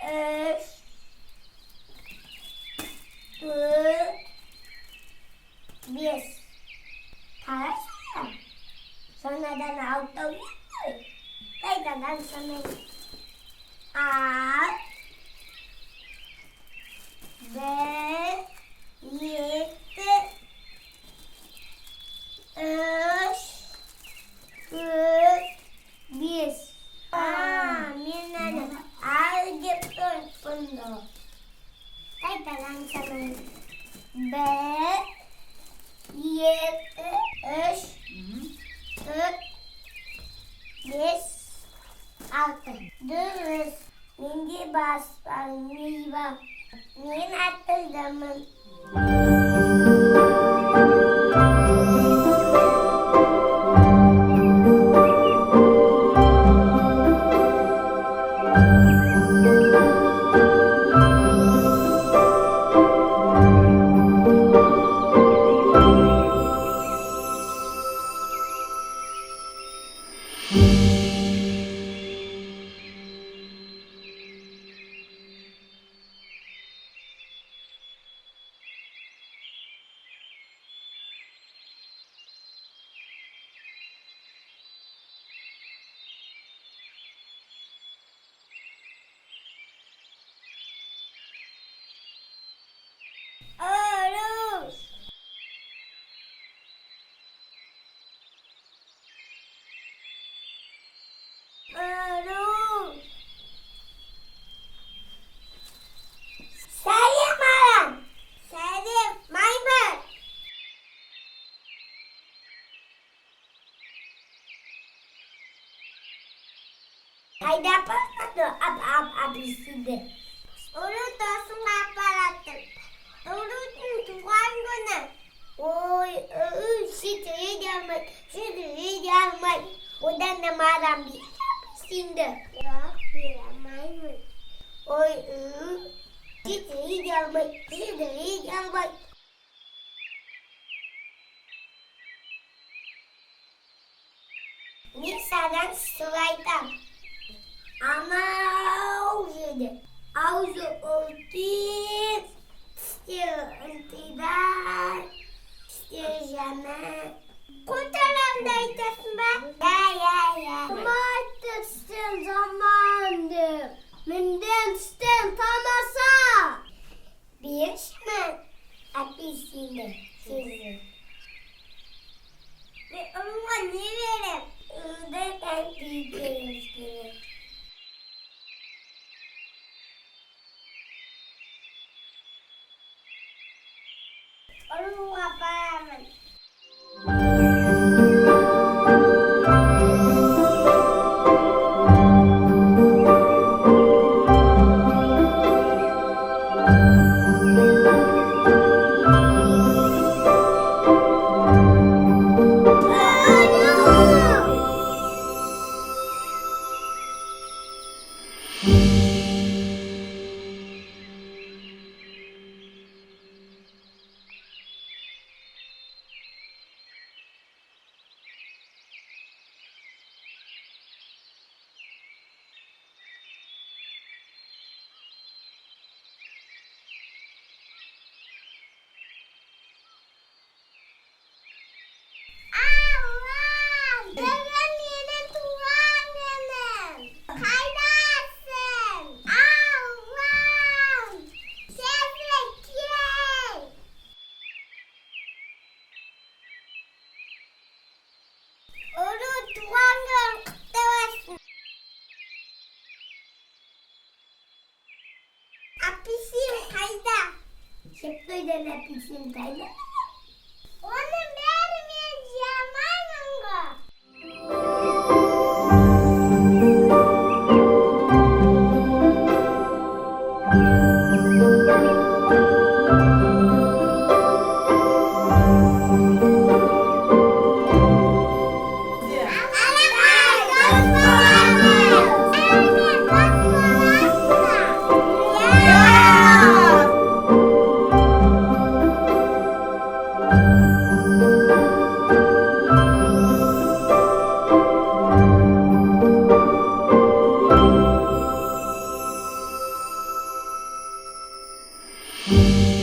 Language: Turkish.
Üç. Dört. Bir. Karıştırdım. Sonradan altta uyuyor. Kaydadan sonra al. Ve yedi. Üç. Dört. Bir. Minanı al gittim bunu. Kaydadan sonra ve yedi. Üç. Dört. Beş. Altı. Dürüst. Ningi basar. Niva. Nin atıldım. Aruz. Aruz. Salim Aram. Salim maymun. Haydi apa abisinde. Urut olsun aparattım. Urutun tuğangını. Oy, şidri gelmek. Odan da maram bir abisinde. Yok, bir maymun. Oy, şidri gelmek. Nisadan sıraydan. Ama ağzı. Ağzı ortiz. Tidak. Jamais. Kurtaran daytasın ben. Ya. Kumartırsın zamandı. Mindensten tanasa. Bir şey apisinde sizi. Ve onunla ne verem? Öde erkeğiniz gibi. Onunla paramın. Şekilde apisin kayda. Onu vermeyeceğim ananga. Hı.